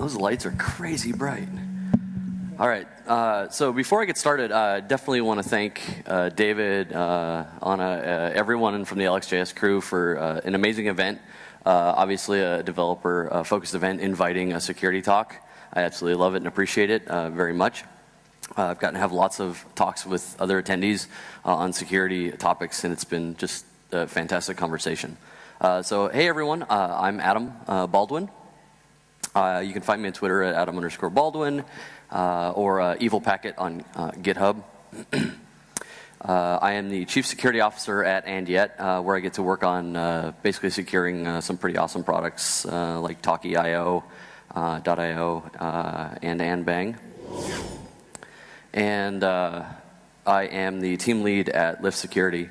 Those lights are crazy bright. All right, so before I get started, I definitely want to thank David, Anna, everyone from the LXJS crew for an amazing event. Obviously a developer-focused event inviting a security talk. I absolutely love it and appreciate it very much. I've gotten to have lots of talks with other attendees on security topics, and it's been just a fantastic conversation. So hey everyone, I'm Adam Baldwin. You can find me on Twitter at Adam_Baldwin or Evil Packet on GitHub. I am the Chief Security Officer at And where I get to work on basically securing some pretty awesome products like Talkie.io, .io, and Bang. And I am the team lead at Lyft Security,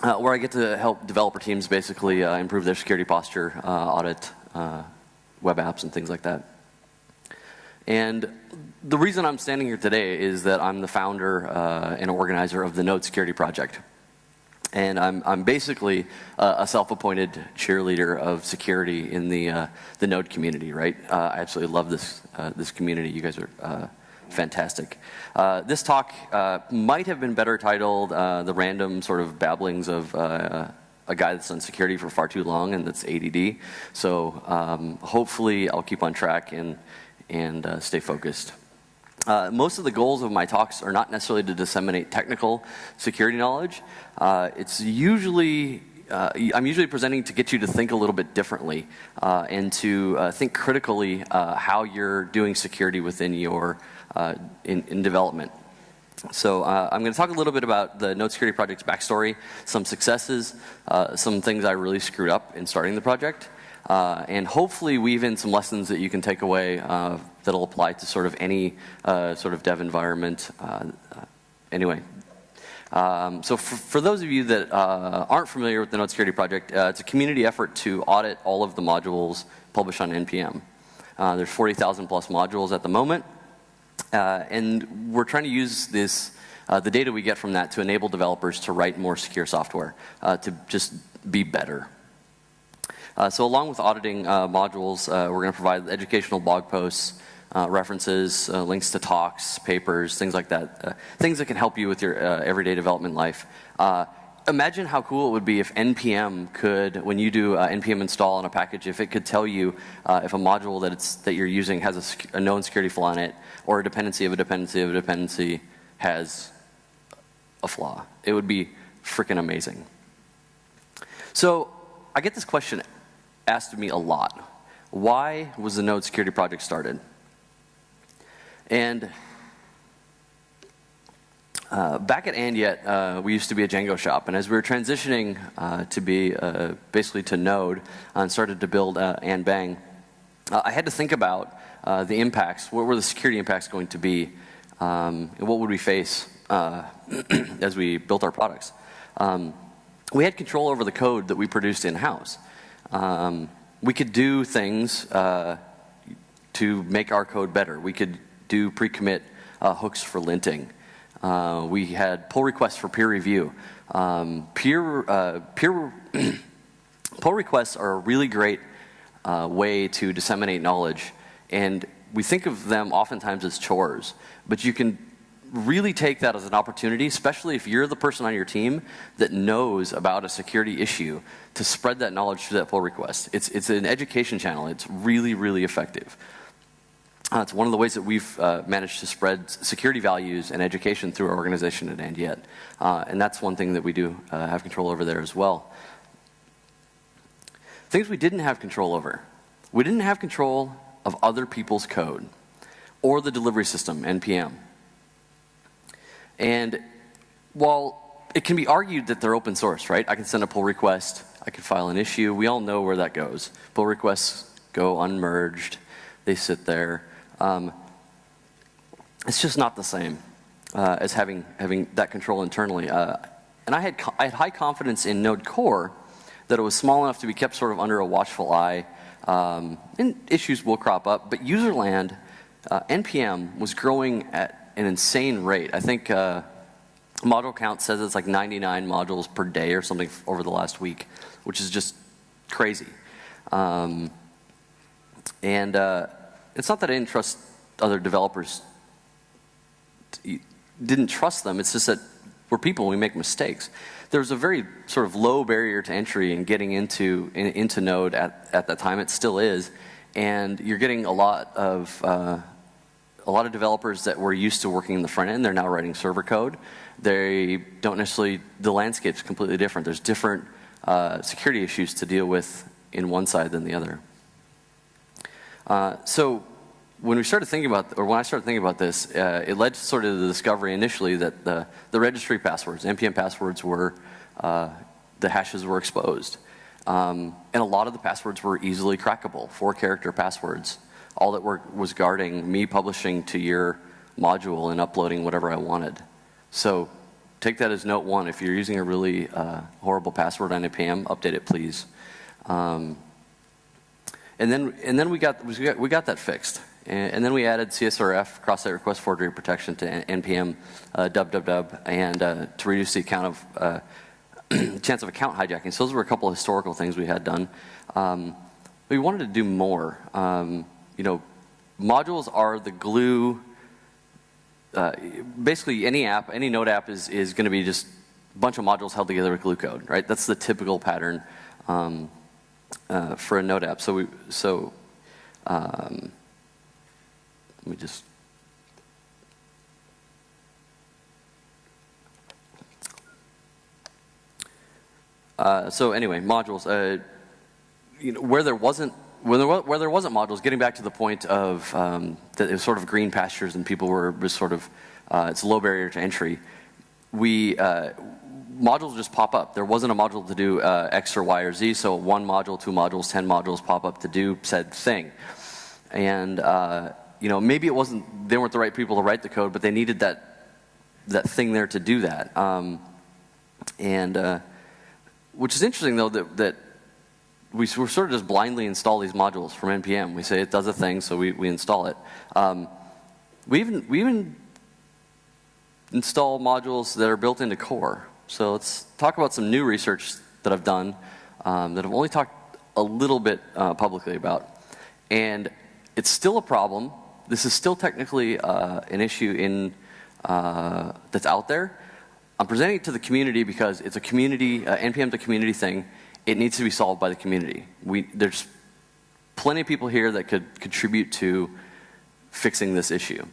where I get to help developer teams basically improve their security posture, audit web apps and things like that. And the reason I'm standing here today is that I'm the founder and organizer of the Node Security Project. And I'm basically a self-appointed cheerleader of security in the Node community, right? I absolutely love this community. You guys are fantastic. This talk might have been better titled The Random Sort of Babblings of a guy that's done security for far too long, and that's ADD. So hopefully I'll keep on track and stay focused. Most of the goals of my talks are not necessarily to disseminate technical security knowledge. I'm usually presenting to get you to think a little bit differently and to think critically how you're doing security within your in development. So I'm going to talk a little bit about the Node Security Project's backstory, some successes, some things I really screwed up in starting the project, and hopefully weave in some lessons that you can take away that'll apply to sort of any sort of dev environment. Anyway, so for those of you that aren't familiar with the Node Security Project, it's a community effort to audit all of the modules published on NPM. There's 40,000 plus modules at the moment. And we're trying to use this, the data we get from that to enable developers to write more secure software, to just be better. So along with auditing modules, we're going to provide educational blog posts, references, links to talks, papers, things like that, things that can help you with your everyday development life. Imagine how cool it would be if NPM could, when you do NPM install on a package, if it could tell you if a module that you're using has a known security flaw in it, or a dependency of a dependency of a dependency has a flaw. It would be freaking amazing. So I get this question asked of me a lot. Why was the Node Security Project started? And back at And we used to be a Django shop, and as we were transitioning to be basically to Node and started to build and Bang, I had to think about the impacts. What were the security impacts going to be, and what would we face as we built our products? We had control over the code that we produced in-house. We could do things to make our code better. We could do pre-commit hooks for linting. We had pull requests for peer review. Pull requests are a really great way to disseminate knowledge, and we think of them oftentimes as chores, but you can really take that as an opportunity, especially if you're the person on your team that knows about a security issue, to spread that knowledge through that pull request. It's an education channel. It's really, really effective. It's one of the ways that we've managed to spread security values and education through our organization at And and that's one thing that we do have control over there as well. Things we didn't have control over. We didn't have control of other people's code or the delivery system, NPM. And while it can be argued that they're open source, right? I can send a pull request, I can file an issue, we all know where that goes. Pull requests go unmerged, they sit there. It's just not the same as having that control internally. And I had high confidence in Node Core that it was small enough to be kept sort of under a watchful eye. And issues will crop up, but userland, NPM was growing at an insane rate. I think module count says it's like 99 modules per day or something over the last week, which is just crazy. And it's not that I didn't trust other developers, didn't trust them. It's just that we're people, we make mistakes. There's a very sort of low barrier to entry in getting into Node at that time. It still is, and you're getting a lot of developers that were used to working in the front end. They're now writing server code. They don't necessarily. The landscape's completely different. There's different security issues to deal with in one side than the other. So when we started thinking about, or when I started thinking about this, it led to sort of the discovery initially that the registry passwords, npm passwords, were the hashes were exposed, and a lot of the passwords were easily crackable, 4-character passwords. All that was guarding me publishing to your module and uploading whatever I wanted. So take that as note one. If you're using a really horrible password on npm, update it, please. And then we got that fixed. And then we added CSRF, cross-site request forgery protection, to npm dub, and to reduce the account of chance of account hijacking. So those were a couple of historical things we had done. We wanted to do more. Modules are the glue. Basically, any app, any Node app is going to be just a bunch of modules held together with glue code, right? That's the typical pattern for a Node app. So let me just. So anyway, modules. Where there wasn't modules, getting back to the point of that it was sort of green pastures and people were just sort of it's a low barrier to entry. Modules just pop up. There wasn't a module to do X or Y or Z, so 1 module, 2 modules, 10 modules pop up to do said thing. And maybe it wasn't, they weren't the right people to write the code, but they needed that thing there to do that. Which is interesting though that we sort of just blindly install these modules from npm. We say it does a thing, so we install it. We even install modules that are built into core. So let's talk about some new research that I've done that I've only talked a little bit publicly about. And it's still a problem. This is still technically an issue that's out there. I'm presenting it to the community because it's a community, npm's a community thing. It needs to be solved by the community. There's plenty of people here that could contribute to fixing this issue.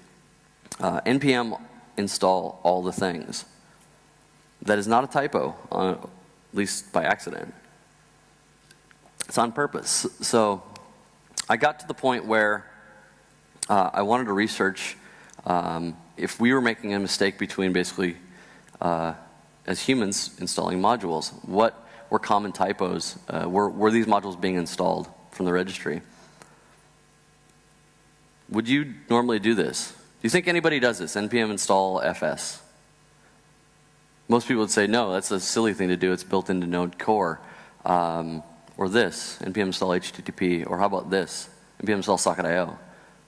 npm install all the things. That is not a typo, at least by accident. It's on purpose. So I got to the point where I wanted to research if we were making a mistake between basically, as humans, installing modules. What were common typos? Were these modules being installed from the registry? Would you normally do this? Do you think anybody does this? npm install fs? Most people would say, no, that's a silly thing to do. It's built into Node core. Or this, npm install http. Or how about this, npm install socket.io.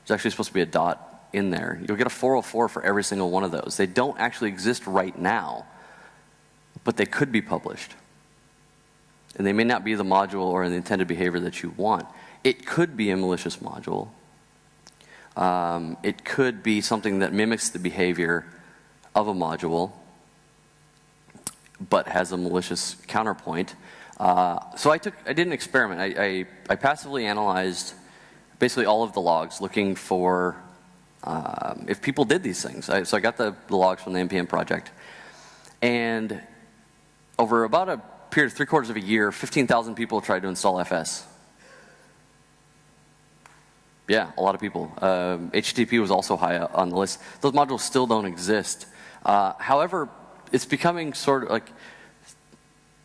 There's actually supposed to be a dot in there. You'll get a 404 for every single one of those. They don't actually exist right now, but they could be published. And they may not be the module or the intended behavior that you want. It could be a malicious module. It could be something that mimics the behavior of a module, but has a malicious counterpoint. So I did an experiment. I passively analyzed basically all of the logs, looking for if people did these things. So I got the logs from the npm project, and over about a period of 3/4 of a year, 15,000 people tried to install fs. Yeah, a lot of people. HTTP was also high on the list. Those modules still don't exist. However, it's becoming sort of like,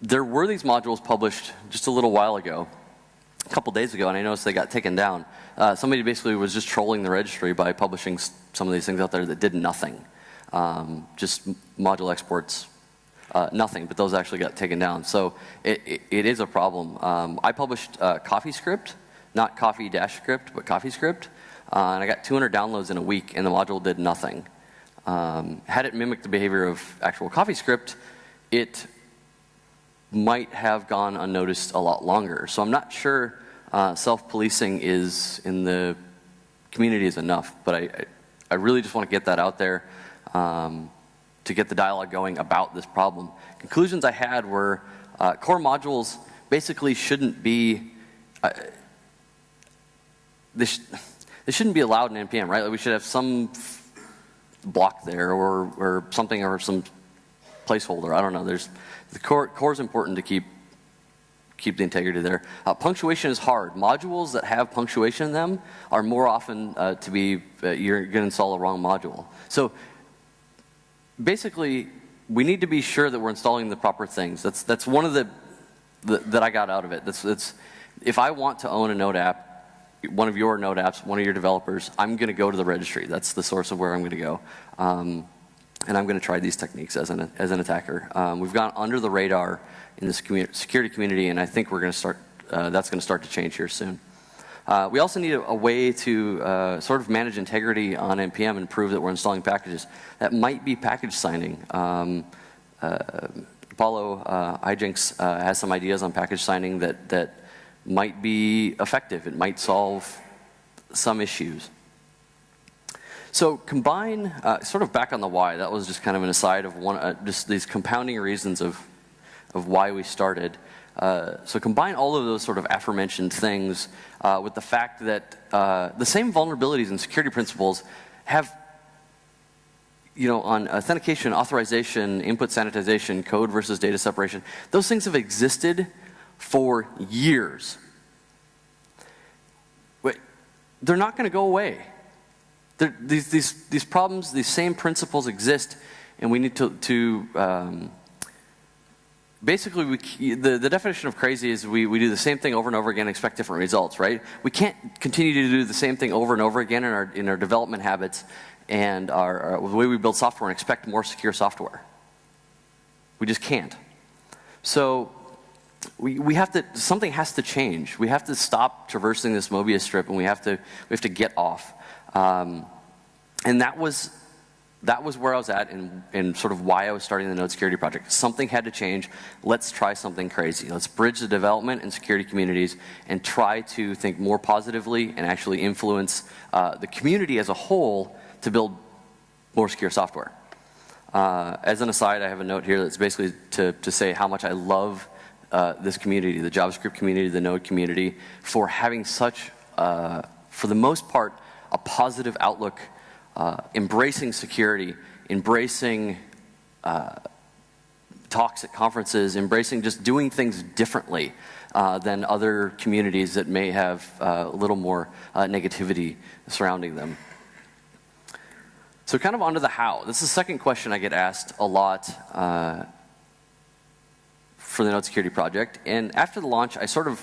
there were these modules published just a little while ago, a couple days ago, and I noticed they got taken down. Somebody basically was just trolling the registry by publishing some of these things out there that did nothing. Just module exports, nothing, but those actually got taken down. So it is a problem. I published CoffeeScript, not coffee-script, but CoffeeScript, and I got 200 downloads in a week, and the module did nothing. Had it mimicked the behavior of actual CoffeeScript, it might have gone unnoticed a lot longer. So I'm not sure self-policing is in the community is enough, but I really just want to get that out there to get the dialogue going about this problem. Conclusions I had were core modules basically shouldn't be they shouldn't be allowed in NPM, right? Like we should have some block there or something or some placeholder. I don't know. The core is important to keep the integrity there. Punctuation is hard. Modules that have punctuation in them are more often you're going to install a wrong module. So basically, we need to be sure that we're installing the proper things. That's one of that I got out of it. If I want to own a Node app, one of your Node apps, one of your developers, I'm going to go to the registry. That's the source of where I'm going to go. And I'm going to try these techniques as an attacker. We've gone under the radar in the security community, and I think we're going to start. That's going to start to change here soon. We also need a way to sort of manage integrity on NPM and prove that we're installing packages. That might be package signing. Paulo Hijinks has some ideas on package signing that might be effective. It might solve some issues. So combine, sort of back on the why, that was just kind of an aside of just these compounding reasons of why we started. So combine all of those sort of aforementioned things with the fact that the same vulnerabilities and security principles have, on authentication, authorization, input sanitization, code versus data separation, those things have existed for years. They're not going to go away. These problems, these same principles exist, and we need to basically, the definition of crazy is we do the same thing over and over again and expect different results, right? We can't continue to do the same thing over and over again in our development habits and the way we build software and expect more secure software. We just can't. So we have to, something has to change. We have to stop traversing this Mobius strip, and we have to get off. And that was where I was at and sort of why I was starting the Node security project. Something had to change. Let's try something crazy. Let's bridge the development and security communities and try to think more positively and actually influence the community as a whole to build more secure software. As an aside, I have a note here that's basically to say how much I love this community, the JavaScript community, the Node community, for having such, for the most part, a positive outlook, embracing security, embracing talks at conferences, embracing just doing things differently than other communities that may have a little more negativity surrounding them. So kind of onto the how. This is the second question I get asked a lot for the Node security project. And after the launch, I sort of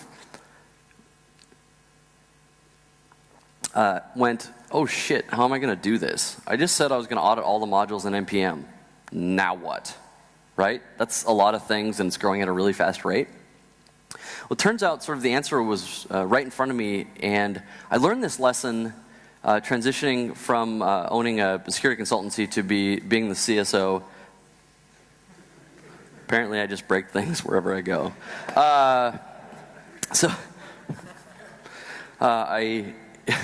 went, oh shit, how am I going to do this? I just said I was going to audit all the modules in NPM. Now what? Right? That's a lot of things, and it's growing at a really fast rate. Well, it turns out sort of the answer was right in front of me, and I learned this lesson transitioning from owning a security consultancy to being the CSO. Apparently I just break things wherever I go.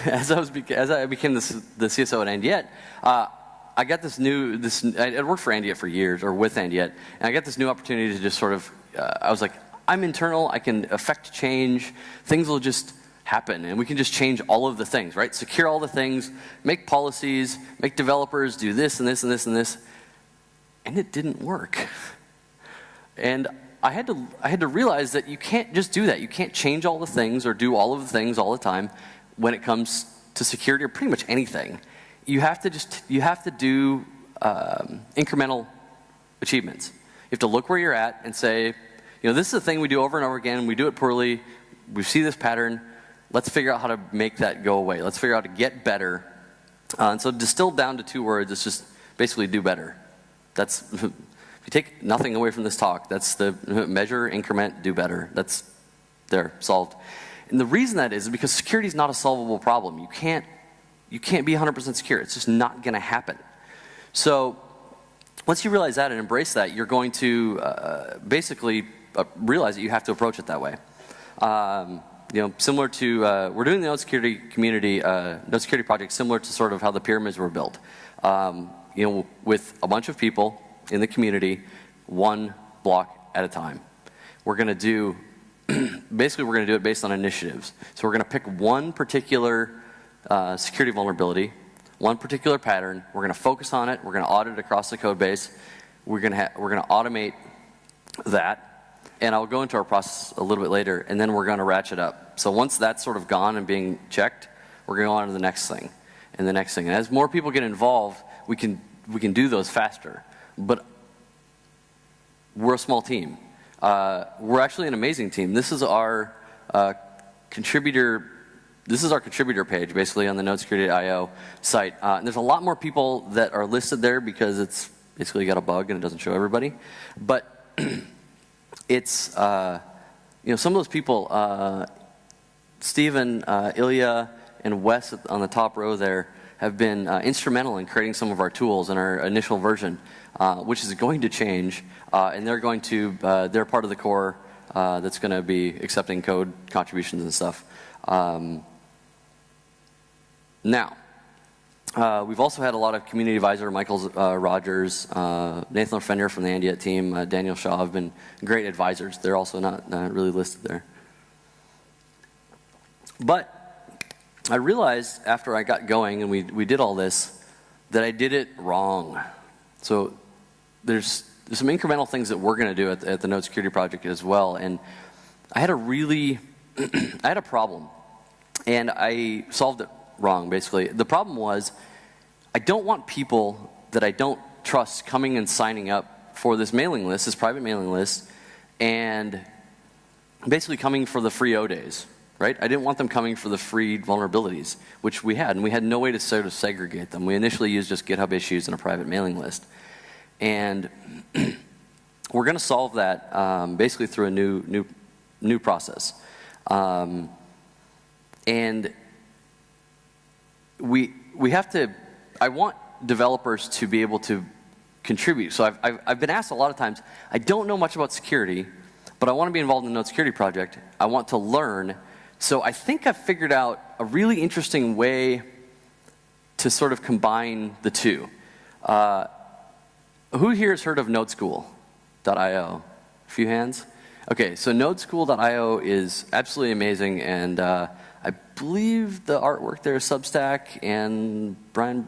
As I became the CSO at Andiet, I got I'd worked for Andiet for years, or with Andiet, and I got this new opportunity to just sort of, I was like, I'm internal, I can affect change, things will just happen, and we can just change all of the things, right? Secure all the things, make policies, make developers do this and this and this and this, and it didn't work. And I had to realize that you can't just do that. You can't change all the things or do all of the things all the time when it comes to security or pretty much anything. You have to do incremental achievements. You have to look where you're at and say, this is a thing we do over and over again. We do it poorly. We see this pattern. Let's figure out how to make that go away. Let's figure out how to get better. And so distilled down to 2 words, it's just basically do better. That's, if you take nothing away from this talk, that's the measure, increment, do better. That's there, solved. And the reason that is because security is not a solvable problem. You can't be 100% secure. It's just not going to happen. So once you realize that and embrace that, you're going to basically realize that you have to approach it that way. similar to, we're doing the node security community, node security project similar to sort of how the pyramids were built. With a bunch of people in the community, one block at a time. We're going to do, basically we're going to do it based on initiatives. So we're going to pick one particular security vulnerability, one particular pattern. We're going to focus on it. We're going to audit it across the code base. We're going to automate that. And I'll go into our process a little bit later, and then we're going to ratchet up. So once that's sort of gone and being checked, we're going to go on to the next thing, and the next thing. And as more people get involved, we can do those faster. But we're a small team. We're actually an amazing team. This is our contributor. This is our contributor page, basically, on the NodeSecurity.io site. And there's a lot more people that are listed there because it's basically got a bug and it doesn't show everybody. But it's, some of those people, Steven, Ilya, and Wes on the top row there have been instrumental in creating some of our tools in our initial version, which is going to change. And they're part of the core that's going to be accepting code contributions and stuff. Now, we've also had a lot of community advisor, Michael Rogers, Nathan Fender from the Andiet team, Daniel Shaw have been great advisors. They're also not really listed there. But I realized after I got going and we did all this that I did it wrong. So there's some incremental things that we're going to do at the Node Security Project as well. And I had I had a problem. And I solved it wrong, basically. The problem was I don't want people that I don't trust coming and signing up for this mailing list, this private mailing list, and basically coming for the free O days, right? I didn't want them coming for the free vulnerabilities, which we had, and we had no way to sort of segregate them. We initially used just GitHub issues and a private mailing list. And we're going to solve that basically through a new process. And we have to, I want developers to be able to contribute. So I've been asked a lot of times, I don't know much about security, but I want to be involved in the Node Security Project. I want to learn. So I think I've figured out a really interesting way to sort of combine the two. Who here has heard of nodeschool.io? A few hands? Okay, so nodeschool.io is absolutely amazing, and I believe the artwork there is Substack, and Brian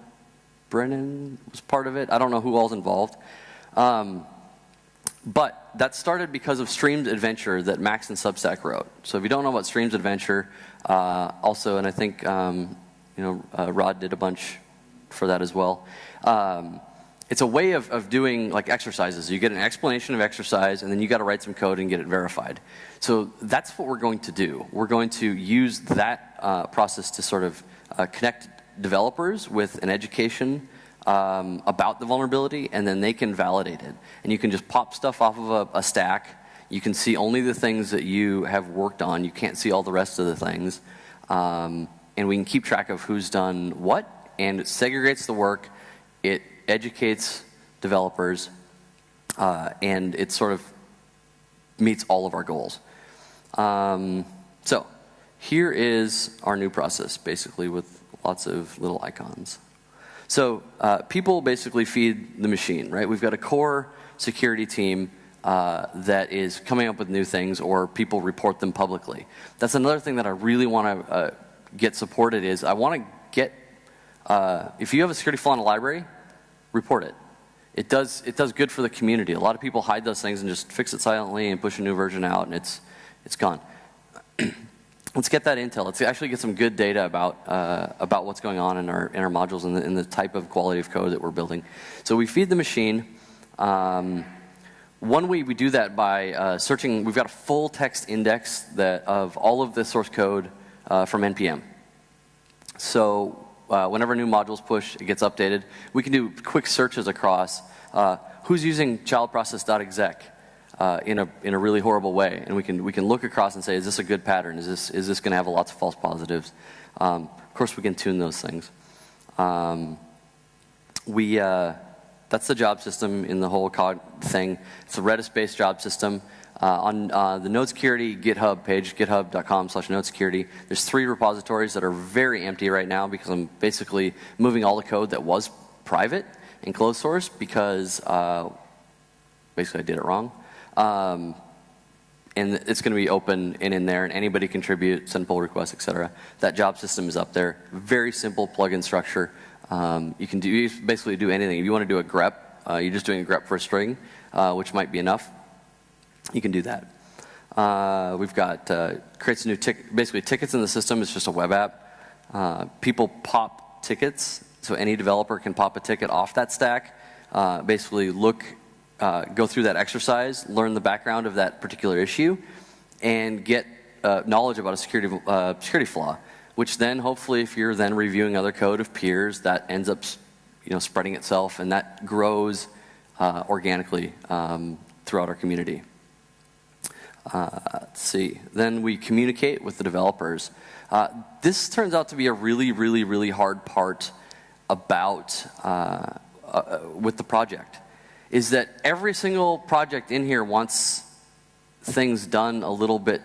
Brennan was part of it. I don't know who all's involved. But that started because of Streams Adventure that Max and Substack wrote. So if you don't know about Streams Adventure, also, and I think Rod did a bunch for that as well. It's a way of doing like exercises. You get an explanation of exercise, and then you got to write some code and get it verified. So that's what we're going to do. We're going to use that process to sort of connect developers with an education about the vulnerability, and then they can validate it. And you can just pop stuff off of a stack. You can see only the things that you have worked on. You can't see all the rest of the things. And we can keep track of who's done what, and it segregates the work. It educates developers, and it sort of meets all of our goals. So here is our new process, basically, with lots of little icons. So people basically feed the machine, right? We've got a core security team that is coming up with new things, or people report them publicly. That's another thing that I really want to get supported is I want to get, if you have a security flaw in a library, report it. It does good for the community. A lot of people hide those things and just fix it silently and push a new version out, and it's gone. Let's get that intel. Let's actually get some good data about what's going on in our modules and the type of quality of code that we're building. So we feed the machine. One way we do that by searching. We've got a full text index of all of the source code from NPM. So whenever new modules push, it gets updated. We can do quick searches across who's using childprocess.exec in a really horrible way, and we can look across and say, is this a good pattern? Is this going to have lots of false positives? Of course, we can tune those things. That's the job system in the whole COD thing. It's a Redis-based job system. On the Node Security GitHub page, github.com/nodesecurity, there's 3 repositories that are very empty right now because I'm basically moving all the code that was private and closed source because basically I did it wrong. And it's going to be open and in there, and anybody contribute, send pull requests, etc. That job system is up there. Very simple plugin structure. You can basically do anything. If you want to do a grep, you're just doing a grep for a string, which might be enough. You can do that. We've got creates a new basically tickets in the system. It's just a web app. People pop tickets, so any developer can pop a ticket off that stack. Basically go through that exercise, learn the background of that particular issue, and get knowledge about a security flaw. Which then, hopefully, if you're then reviewing other code of peers, that ends up, spreading itself, and that grows organically throughout our community. Let's see. Then we communicate with the developers. This turns out to be a really, really, really hard part about with the project. Is that every single project in here wants things done a little bit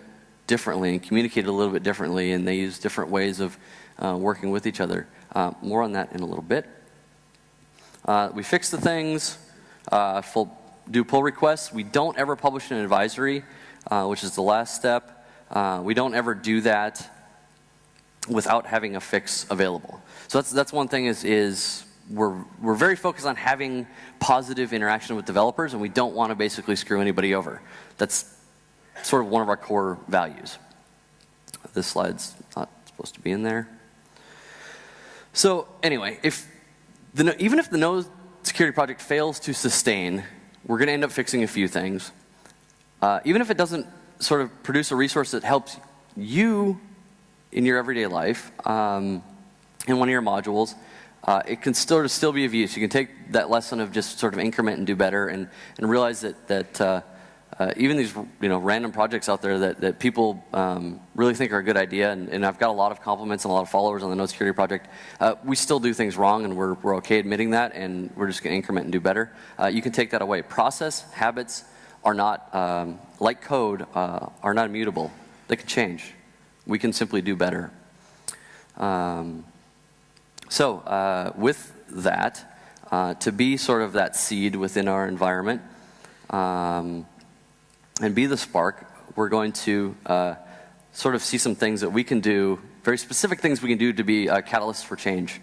differently and communicated a little bit differently, and they use different ways of working with each other. More on that in a little bit. We fix the things, do pull requests. We don't ever publish an advisory, which is the last step. We don't ever do that without having a fix available. So that's one thing is we're very focused on having positive interaction with developers, and we don't want to basically screw anybody over. That's sort of one of our core values. This slide's not supposed to be in there. So anyway, even if the Node security project fails to sustain, we're going to end up fixing a few things. Even if it doesn't sort of produce a resource that helps you in your everyday life, in one of your modules, it can still be of use. You can take that lesson of just sort of increment and do better, and realize that even these random projects out there that people really think are a good idea, and I've got a lot of compliments and a lot of followers on the Node Security project. We still do things wrong, and we're okay admitting that, and we're just going to increment and do better. You can take that away. Process habits are not like code are not immutable. They can change. We can simply do better. So with that, to be sort of that seed within our environment and be the spark, we're going to sort of see some things that we can do, very specific things we can do to be a catalyst for change.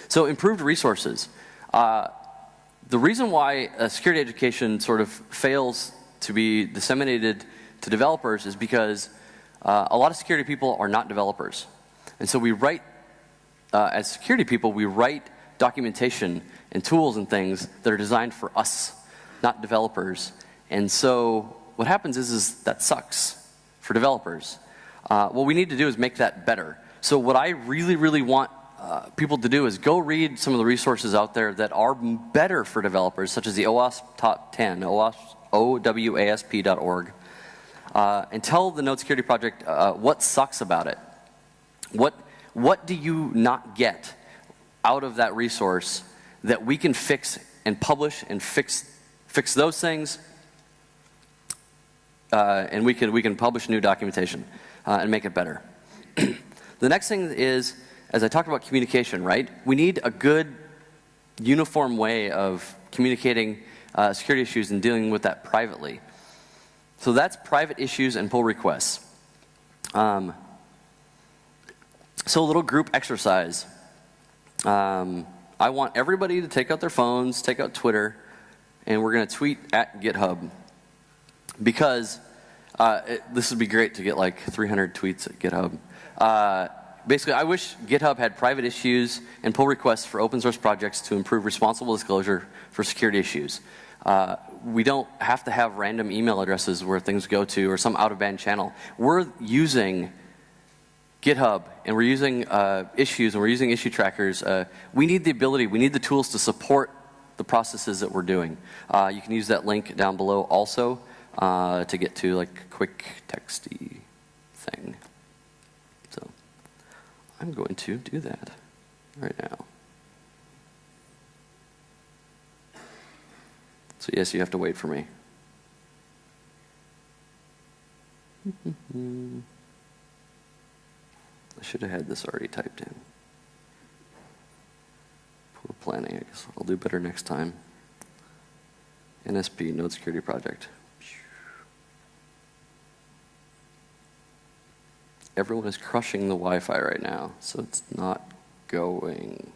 So improved resources. The reason why security education sort of fails to be disseminated to developers is because a lot of security people are not developers. And so we write as security people, we write documentation and tools and things that are designed for us, not developers. And so what happens is that sucks for developers. What we need to do is make that better. So what I really, really want people to do is go read some of the resources out there that are better for developers, such as the OWASP Top 10, OWASP.org, and tell the Node Security Project what sucks about it. What do you not get out of that resource that we can fix and publish and fix those things, and we can publish new documentation and make it better. The next thing is, as I talked about communication, right? We need a good, uniform way of communicating security issues and dealing with that privately. So that's private issues and pull requests. So a little group exercise. I want everybody to take out their phones, take out Twitter, and we're going to tweet at GitHub. Because this would be great to get like 300 tweets at GitHub. Basically, I wish GitHub had private issues and pull requests for open source projects to improve responsible disclosure for security issues. We don't have to have random email addresses where things go to or some out-of-band channel. We're using GitHub, and we're using issues, and we're using issue trackers. We need the ability, we need the tools to support the processes that we're doing. You can use that link down below also to get to like a quick texty thing. So I'm going to do that right now. So yes, you have to wait for me. I should have had this already typed in. Poor planning, I guess I'll do better next time. NSP, Node Security Project. Everyone is crushing the Wi-Fi right now, so it's not going.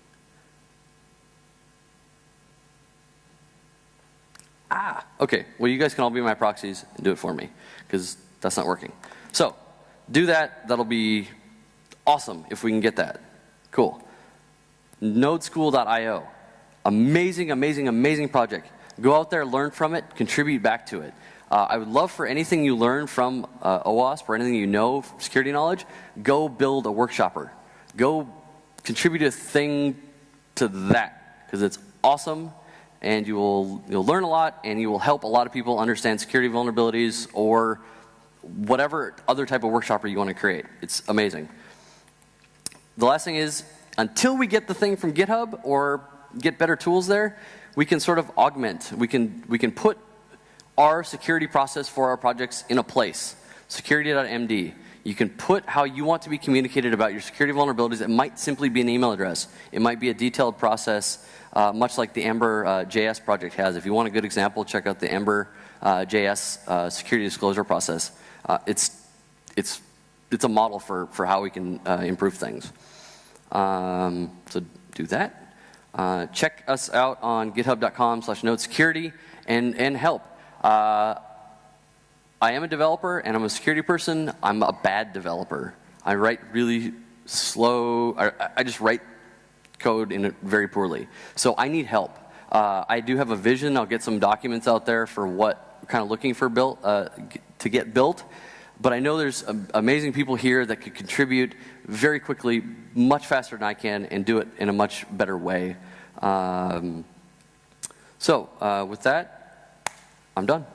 Okay, well, you guys can all be my proxies and do it for me, because that's not working. So, do that. That'll be awesome if we can get that. Cool. Nodeschool.io. Amazing, amazing, amazing project. Go out there, learn from it, contribute back to it. I would love for anything you learn from OWASP or anything you know, security knowledge, go build a workshopper. Go contribute a thing to that, because it's awesome, and you'll learn a lot, and you will help a lot of people understand security vulnerabilities or whatever other type of workshopper you want to create. It's amazing. The last thing is, until we get the thing from GitHub or get better tools there, we can sort of augment. We can put our security process for our projects in a place. Security.md. You can put how you want to be communicated about your security vulnerabilities. It might simply be an email address. It might be a detailed process, much like the Ember.js project has. If you want a good example, check out the Ember.js security disclosure process. It's a model for how we can improve things. So do that. Check us out on github.com/nodesecurity and help. I am a developer and I'm a security person. I'm a bad developer. I write really slow. I just write code in it very poorly. So I need help. I do have a vision. I'll get some documents out there for what we're kind of looking for built to get built. But I know there's amazing people here that could contribute very quickly, much faster than I can, and do it in a much better way. With that, I'm done.